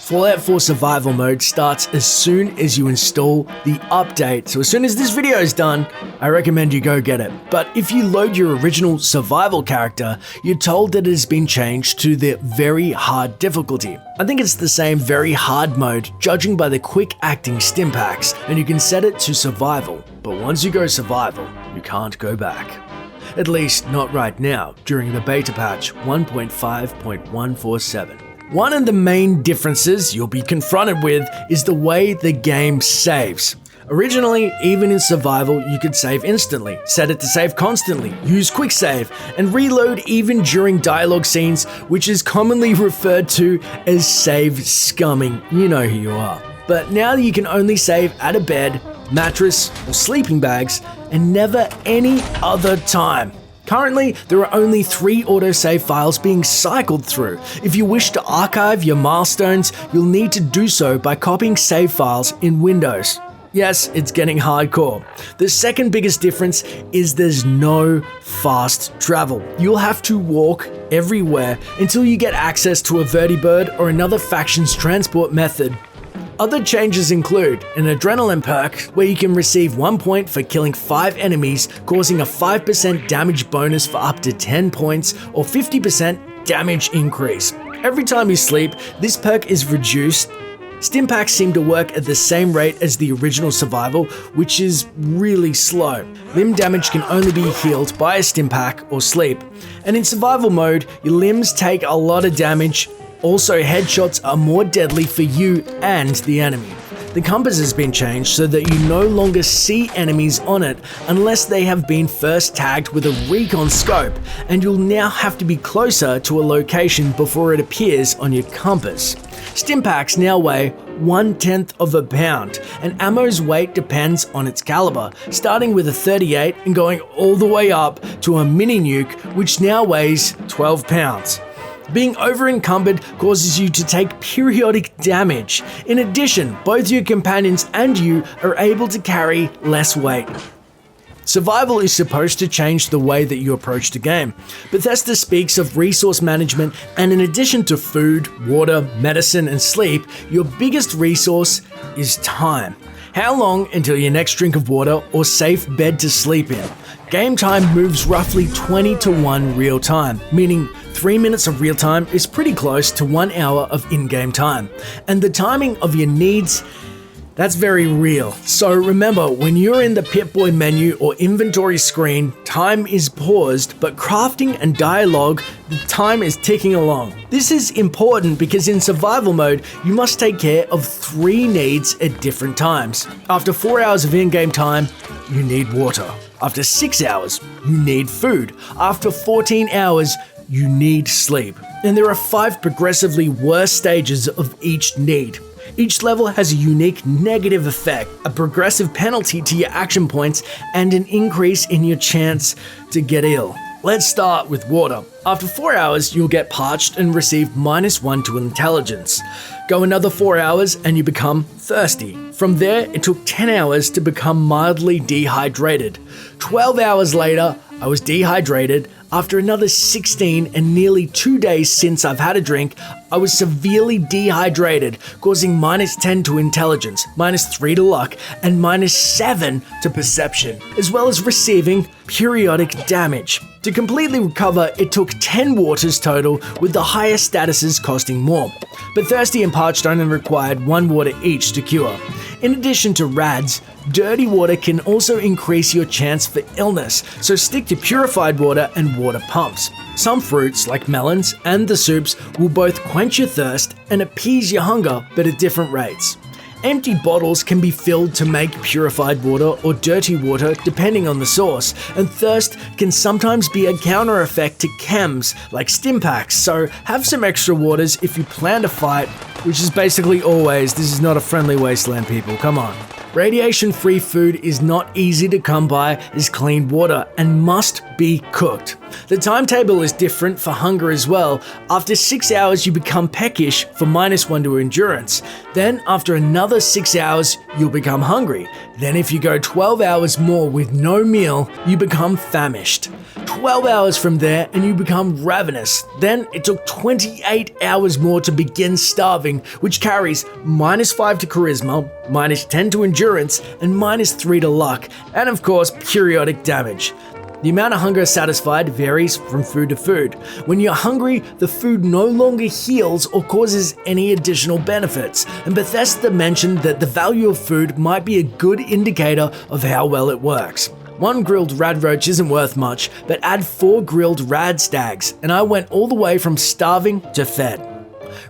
Fallout 4 Survival Mode starts as soon as you install the update, so as soon as this video is done, I recommend you go get it. But if you load your original survival character, you're told that it has been changed to the very hard difficulty. I think it's the same very hard mode, judging by the quick acting stim packs, and you can set it to survival. But once you go survival, you can't go back. At least not right now, during the beta patch 1.5.147. One of the main differences you'll be confronted with is the way the game saves. Originally, even in survival, you could save instantly, set it to save constantly, use quick save, and reload even during dialogue scenes, which is commonly referred to as save scumming. You know who you are. But now you can only save at a bed, mattress, or sleeping bags, and never any other time. Currently, there are only 3 autosave files being cycled through. If you wish to archive your milestones, you'll need to do so by copying save files in Windows. Yes, it's getting hardcore. The second biggest difference is there's no fast travel. You'll have to walk everywhere until you get access to a vertibird or another faction's transport method. Other changes include an adrenaline perk where you can receive 1 point for killing 5 enemies, causing a 5% damage bonus for up to 10 points or 50% damage increase. Every time you sleep, this perk is reduced. Stim packs seem to work at the same rate as the original survival, which is really slow. Limb damage can only be healed by a stim pack or sleep. And in survival mode, your limbs take a lot of damage. Also, headshots are more deadly for you and the enemy. The compass has been changed so that you no longer see enemies on it unless they have been first tagged with a recon scope, and you'll now have to be closer to a location before it appears on your compass. Stim packs now weigh 1/10 of a pound, and ammo's weight depends on its caliber, starting with a 38 and going all the way up to a mini nuke, which now weighs 12 pounds. Being over-encumbered causes you to take periodic damage. In addition, both your companions and you are able to carry less weight. Survival is supposed to change the way that you approach the game. Bethesda speaks of resource management, and in addition to food, water, medicine, and sleep, your biggest resource is time. How long until your next drink of water or safe bed to sleep in? Game time moves roughly 20 to 1 real time, meaning 3 minutes of real time is pretty close to 1 hour of in-game time. And the timing of your needs, that's very real. So remember, when you're in the Pip-Boy menu or inventory screen, time is paused, but crafting and dialogue, the time is ticking along. This is important because in survival mode, you must take care of 3 needs at different times. After 4 hours of in-game time, you need water. After 6 hours, you need food. After 14 hours, you need sleep. And there are 5 progressively worse stages of each need. Each level has a unique negative effect, a progressive penalty to your action points, and an increase in your chance to get ill. Let's start with water. After 4 hours, you'll get parched and receive -1 to intelligence. Go another 4 hours and you become thirsty. From there, it took 10 hours to become mildly dehydrated. 12 hours later, I was dehydrated. After another 16 and nearly 2 days since I've had a drink, I was severely dehydrated, causing -10 to intelligence, -3 to luck, and -7 to perception, as well as receiving periodic damage. To completely recover, it took 10 waters total, with the higher statuses costing more. But thirsty and parched only required 1 water each to cure. In addition to RADs, dirty water can also increase your chance for illness, so stick to purified water and water pumps. Some fruits, like melons and the soups, will both quench your thirst and appease your hunger, but at different rates. Empty bottles can be filled to make purified water or dirty water depending on the source, and thirst can sometimes be a counter effect to chems like stim packs, so have some extra waters if you plan to fight, which is basically always. This is not a friendly wasteland, people, come on. Radiation-free food is not easy to come by as clean water and must be cooked. The timetable is different for hunger as well. After 6 hours, you become peckish for -1 to endurance. Then, after another 6 hours, you'll become hungry. Then if you go 12 hours more with no meal, you become famished. 12 hours from there and you become ravenous. Then it took 28 hours more to begin starving, which carries -5 to charisma, -10 to endurance, and -3 to luck, and of course periodic damage. The amount of hunger satisfied varies from food to food. When you're hungry, the food no longer heals or causes any additional benefits, and Bethesda mentioned that the value of food might be a good indicator of how well it works. One grilled rad roach isn't worth much, but add 4 grilled rad stags, and I went all the way from starving to fed.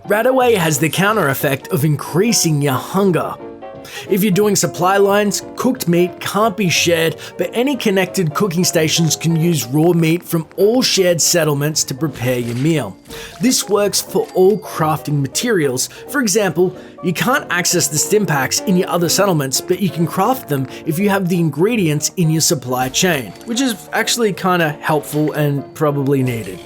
Radaway has the counter effect of increasing your hunger. If you're doing supply lines, cooked meat can't be shared, but any connected cooking stations can use raw meat from all shared settlements to prepare your meal. This works for all crafting materials. For example, you can't access the stim packs in your other settlements, but you can craft them if you have the ingredients in your supply chain, which is actually kinda helpful and probably needed.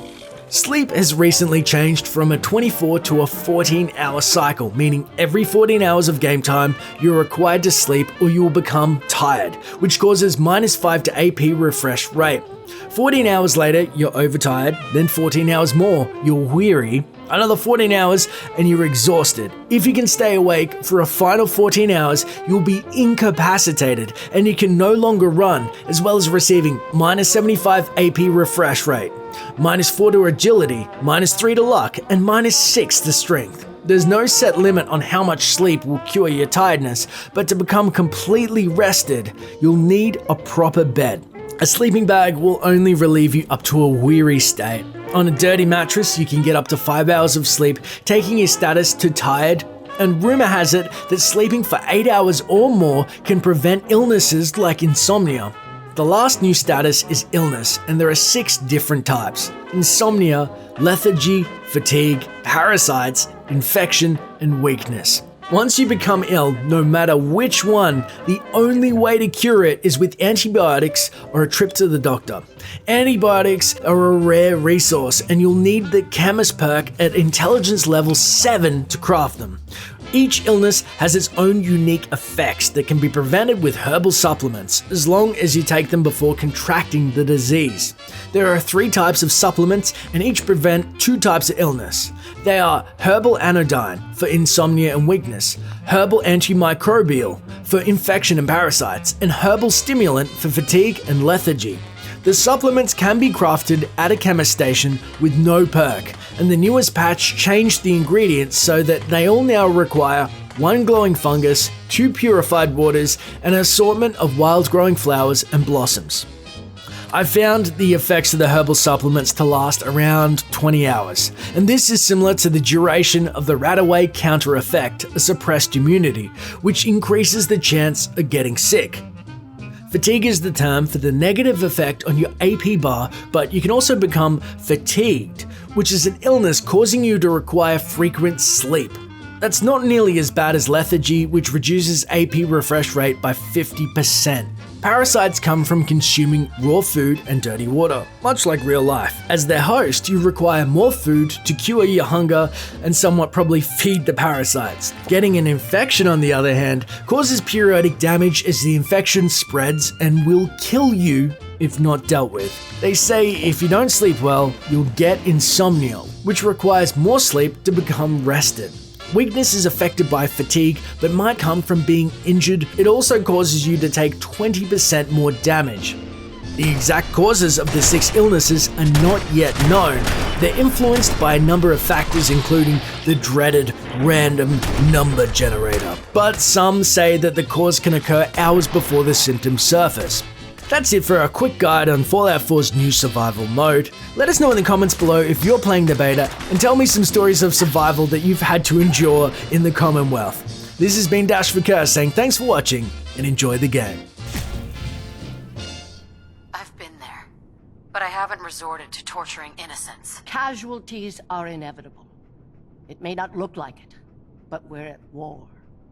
Sleep has recently changed from a 24 to a 14-hour cycle, meaning every 14 hours of game time, you're required to sleep or you will become tired, which causes -5 to AP refresh rate. 14 hours later, you're overtired, then 14 hours more, you're weary, another 14 hours, and you're exhausted. If you can stay awake for a final 14 hours, you'll be incapacitated and you can no longer run, as well as receiving -75 AP refresh rate, -4 to agility, -3 to luck, and -6 to strength. There's no set limit on how much sleep will cure your tiredness, but to become completely rested, you'll need a proper bed. A sleeping bag will only relieve you up to a weary state. On a dirty mattress, you can get up to 5 hours of sleep, taking your status to tired, and rumor has it that sleeping for 8 hours or more can prevent illnesses like insomnia. The last new status is illness, and there are 6 different types: insomnia, lethargy, fatigue, parasites, infection, and weakness. Once you become ill, no matter which one, the only way to cure it is with antibiotics or a trip to the doctor. Antibiotics are a rare resource, and you'll need the chemist perk at intelligence level 7 to craft them. Each illness has its own unique effects that can be prevented with herbal supplements, as long as you take them before contracting the disease. There are 3 types of supplements, and each prevent 2 types of illness. They are herbal anodyne for insomnia and weakness, herbal antimicrobial for infection and parasites, and herbal stimulant for fatigue and lethargy. The supplements can be crafted at a chemist station with no perk, and the newest patch changed the ingredients so that they all now require 1 glowing fungus, 2 purified waters, and an assortment of wild-growing flowers and blossoms. I found the effects of the herbal supplements to last around 20 hours, and this is similar to the duration of the Radaway counter effect, a suppressed immunity, which increases the chance of getting sick. Fatigue is the term for the negative effect on your AP bar, but you can also become fatigued, which is an illness causing you to require frequent sleep. That's not nearly as bad as lethargy, which reduces AP refresh rate by 50%. Parasites come from consuming raw food and dirty water, much like real life. As their host, you require more food to cure your hunger and somewhat probably feed the parasites. Getting an infection, on the other hand, causes periodic damage as the infection spreads and will kill you if not dealt with. They say if you don't sleep well, you'll get insomnia, which requires more sleep to become rested. Weakness is affected by fatigue, but might come from being injured. It also causes you to take 20% more damage. The exact causes of the 6 illnesses are not yet known. They're influenced by a number of factors, including the dreaded random number generator. But some say that the cause can occur hours before the symptoms surface. That's it for a quick guide on Fallout 4's new survival mode. Let us know in the comments below if you're playing the beta, and tell me some stories of survival that you've had to endure in the Commonwealth. This has been Dash for Curse saying thanks for watching and enjoy the game. I've been there, but I haven't resorted to torturing innocents. Casualties are inevitable. It may not look like it, but we're at war.